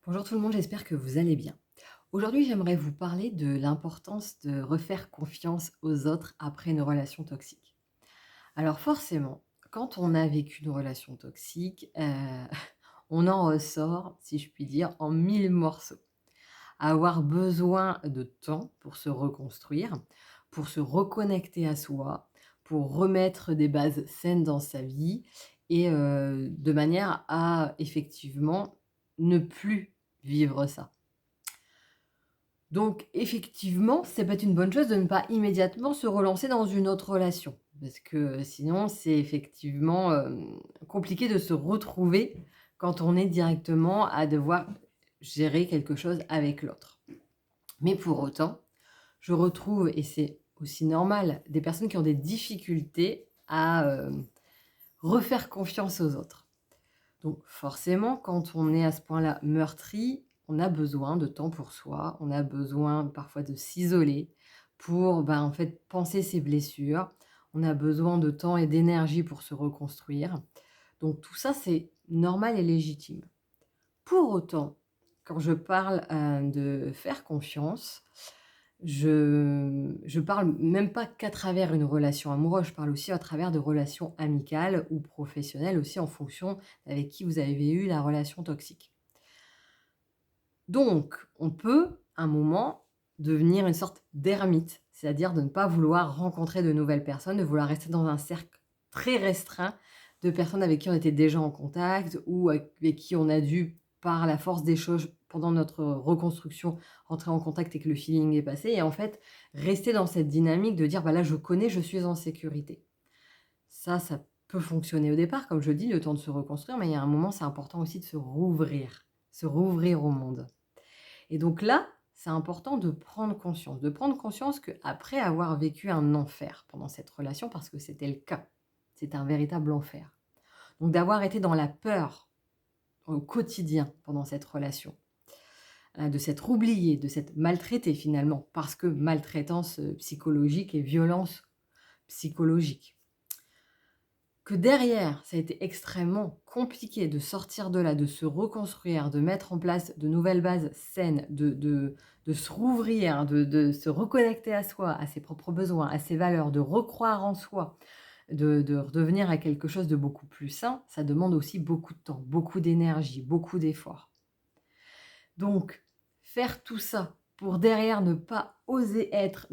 Bonjour tout le monde, j'espère que vous allez bien. Aujourd'hui, j'aimerais vous parler de l'importance de refaire confiance aux autres après une relation toxique. Alors forcément, quand on a vécu une relation toxique, on en ressort, si je puis dire, en mille morceaux. Avoir besoin de temps pour se reconstruire, pour se reconnecter à soi, pour remettre des bases saines dans sa vie et de manière à effectivement ne plus vivre ça. Donc effectivement, c'est peut être une bonne chose de ne pas immédiatement se relancer dans une autre relation. Parce que sinon, c'est effectivement, compliqué de se retrouver quand on est directement à devoir gérer quelque chose avec l'autre. Mais pour autant, je retrouve, et c'est aussi normal, des personnes qui ont des difficultés à, refaire confiance aux autres. Donc forcément, quand on est à ce point-là meurtri, on a besoin de temps pour soi, on a besoin parfois de s'isoler pour, en fait, panser ses blessures. On a besoin de temps et d'énergie pour se reconstruire. Donc tout ça, c'est normal et légitime. Pour autant, quand je parle, de faire confiance, je parle même pas qu'à travers une relation amoureuse, je parle aussi à travers de relations amicales ou professionnelles aussi en fonction avec qui vous avez eu la relation toxique. Donc, on peut, à un moment, devenir une sorte d'ermite, c'est-à-dire de ne pas vouloir rencontrer de nouvelles personnes, de vouloir rester dans un cercle très restreint de personnes avec qui on était déjà en contact ou avec qui on a dû, par la force des choses, pendant notre reconstruction, rentrer en contact et que le feeling est passé et en fait, rester dans cette dynamique de dire: «Bah, là, je connais, je suis en sécurité». Ça peut fonctionner au départ, comme je le dis, le temps de se reconstruire, mais il y a un moment, c'est important aussi de se rouvrir au monde. Et donc là, c'est important de prendre conscience qu'après avoir vécu un enfer pendant cette relation, parce que c'était le cas, c'était un véritable enfer. Donc d'avoir été dans la peur au quotidien pendant cette relation, de s'être oublié, de s'être maltraité finalement, parce que maltraitance psychologique et violence psychologique. Que derrière, ça a été extrêmement compliqué de sortir de là, de se reconstruire, de mettre en place de nouvelles bases saines, de se rouvrir, de se reconnecter à soi, à ses propres besoins, à ses valeurs, de recroire en soi, de redevenir à quelque chose de beaucoup plus sain, ça demande aussi beaucoup de temps, beaucoup d'énergie, beaucoup d'efforts. Donc, faire tout ça pour derrière ne pas oser être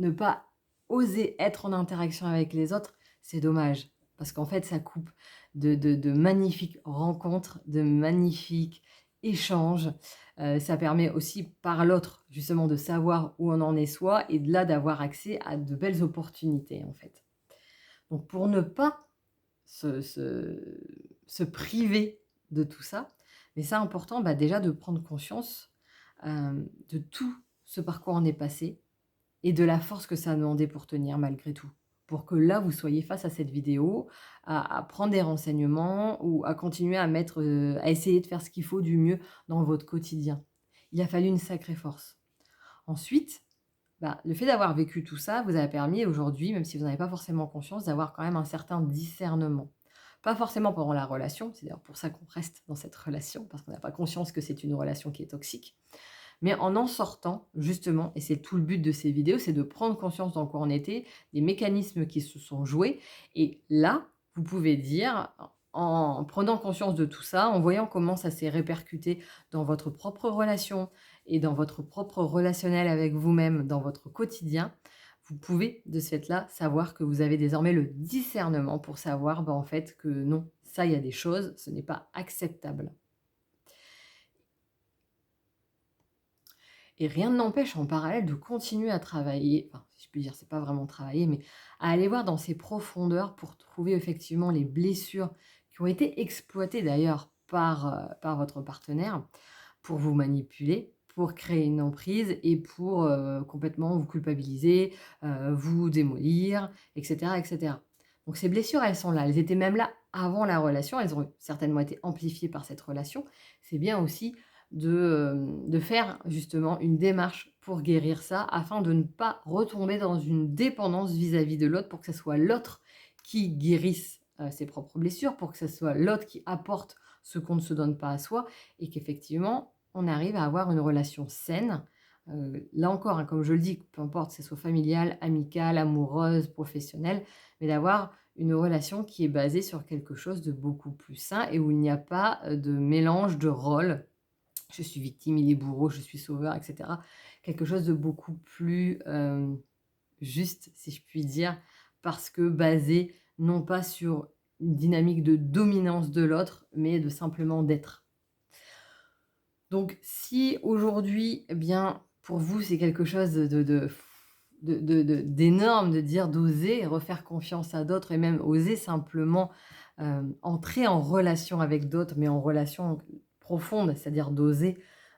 en interaction avec les autres, c'est dommage. Parce qu'en fait, ça coupe de magnifiques rencontres, de magnifiques échanges. Ça permet aussi par l'autre, justement, de savoir où on en est soi et de là, d'avoir accès à de belles opportunités, en fait. Donc pour ne pas se se priver de tout ça, mais c'est important, déjà de prendre conscience, de tout ce par quoi on est passé et de la force que ça a demandé pour tenir malgré tout. Pour que là, vous soyez face à cette vidéo, à prendre des renseignements ou à continuer à mettre, à essayer de faire ce qu'il faut du mieux dans votre quotidien. Il a fallu une sacrée force. Ensuite, le fait d'avoir vécu tout ça vous a permis aujourd'hui, même si vous n'en avez pas forcément conscience, d'avoir quand même un certain discernement. Pas forcément pendant la relation, c'est d'ailleurs pour ça qu'on reste dans cette relation, parce qu'on n'a pas conscience que c'est une relation qui est toxique. Mais en sortant, justement, et c'est tout le but de ces vidéos, c'est de prendre conscience dans quoi on était, des mécanismes qui se sont joués. Et là, vous pouvez dire, en prenant conscience de tout ça, en voyant comment ça s'est répercuté dans votre propre relation et dans votre propre relationnel avec vous-même, dans votre quotidien, vous pouvez, de ce fait-là, savoir que vous avez désormais le discernement pour savoir, en fait, que non, ça, il y a des choses, ce n'est pas acceptable. Et rien ne n'empêche en parallèle de continuer à travailler, enfin, si je puis dire, c'est pas vraiment travailler, mais à aller voir dans ses profondeurs pour trouver effectivement les blessures qui ont été exploitées d'ailleurs par votre partenaire pour vous manipuler, pour créer une emprise et pour, complètement vous culpabiliser, vous démolir et cetera et cetera. Donc ces blessures, elles sont là, elles étaient même là avant la relation, elles ont certainement été amplifiées par cette relation. C'est bien aussi de faire justement une démarche pour guérir ça, afin de ne pas retomber dans une dépendance vis-à-vis de l'autre, pour que ce soit l'autre qui guérisse, ses propres blessures, pour que ce soit l'autre qui apporte ce qu'on ne se donne pas à soi et qu'effectivement, on arrive à avoir une relation saine. Là encore, hein, comme je le dis, peu importe que ce soit familiale, amicale, amoureuse, professionnelle, mais d'avoir une relation qui est basée sur quelque chose de beaucoup plus sain et où il n'y a pas, de mélange de rôles. Je suis victime, il est bourreau, je suis sauveur et cetera. Quelque chose de beaucoup plus, juste, si je puis dire, parce que basé non pas sur une dynamique de dominance de l'autre, mais de simplement d'être. Donc si aujourd'hui, eh bien, pour vous, c'est quelque chose d'énorme de dire d'oser refaire confiance à d'autres et même oser simplement, entrer en relation avec d'autres, mais en relation profonde, c'est-à-dire d'oser,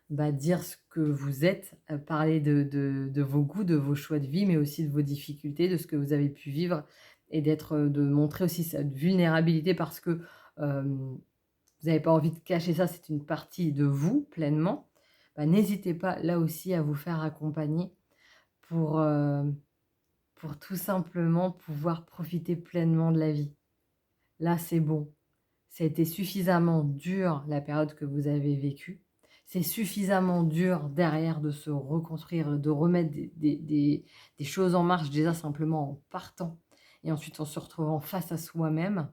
bah, dire ce que vous êtes, parler de vos goûts, de vos choix de vie, mais aussi de vos difficultés, de ce que vous avez pu vivre et de montrer aussi cette vulnérabilité parce que, vous n'avez pas envie de cacher ça, c'est une partie de vous pleinement, bah, n'hésitez pas là aussi à vous faire accompagner pour, pour tout simplement pouvoir profiter pleinement de la vie. Là, c'est bon. Ça a été suffisamment dur la période que vous avez vécue. C'est suffisamment dur derrière de se reconstruire, de remettre des choses en marche déjà simplement en partant et ensuite en se retrouvant face à soi-même.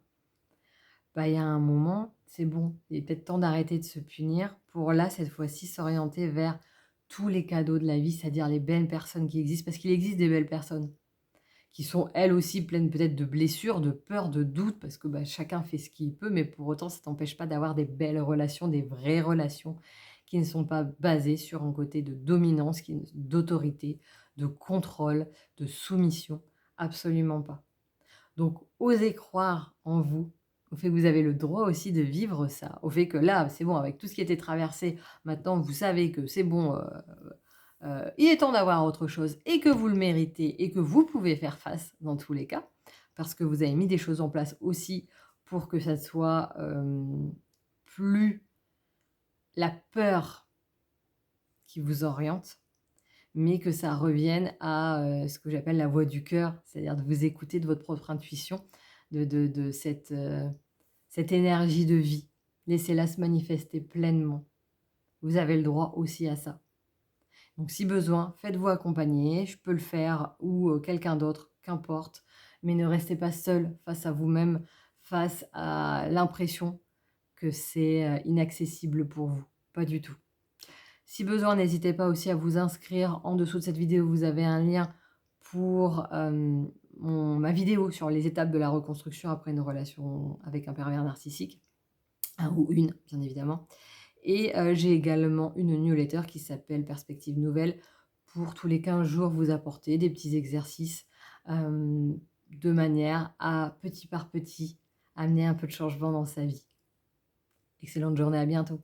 Bah, il y a un moment, c'est bon, il est peut-être temps d'arrêter de se punir pour là, cette fois-ci, s'orienter vers tous les cadeaux de la vie, c'est-à-dire les belles personnes qui existent, parce qu'il existe des belles personnes qui sont elles aussi pleines peut-être de blessures, de peurs, de doutes, parce que bah, chacun fait ce qu'il peut, mais pour autant, ça t'empêche pas d'avoir des belles relations, des vraies relations qui ne sont pas basées sur un côté de dominance, d'autorité, de contrôle, de soumission. Absolument pas. Donc, osez croire en vous, au fait que vous avez le droit aussi de vivre ça, au fait que là, c'est bon, avec tout ce qui a été traversé, maintenant vous savez que c'est bon, il est temps d'avoir autre chose et que vous le méritez et que vous pouvez faire face dans tous les cas, parce que vous avez mis des choses en place aussi pour que ça soit, plus la peur qui vous oriente, mais que ça revienne à, ce que j'appelle la voix du cœur, c'est-à-dire de vous écouter de votre propre intuition, de cette énergie de vie. Laissez-la se manifester pleinement. Vous avez le droit aussi à ça. Donc si besoin, faites-vous accompagner, je peux le faire ou, quelqu'un d'autre, qu'importe, mais ne restez pas seul face à vous-même, face à l'impression que c'est, inaccessible pour vous. Pas du tout. Si besoin, n'hésitez pas aussi à vous inscrire. En dessous de cette vidéo, vous avez un lien pour, ma vidéo sur les étapes de la reconstruction après une relation avec un pervers narcissique, un ou une, bien évidemment. Et j'ai également une newsletter qui s'appelle Perspective Nouvelle pour tous les 15 jours vous apporter des petits exercices, de manière à, petit par petit, amener un peu de changement dans sa vie. Excellente journée, à bientôt.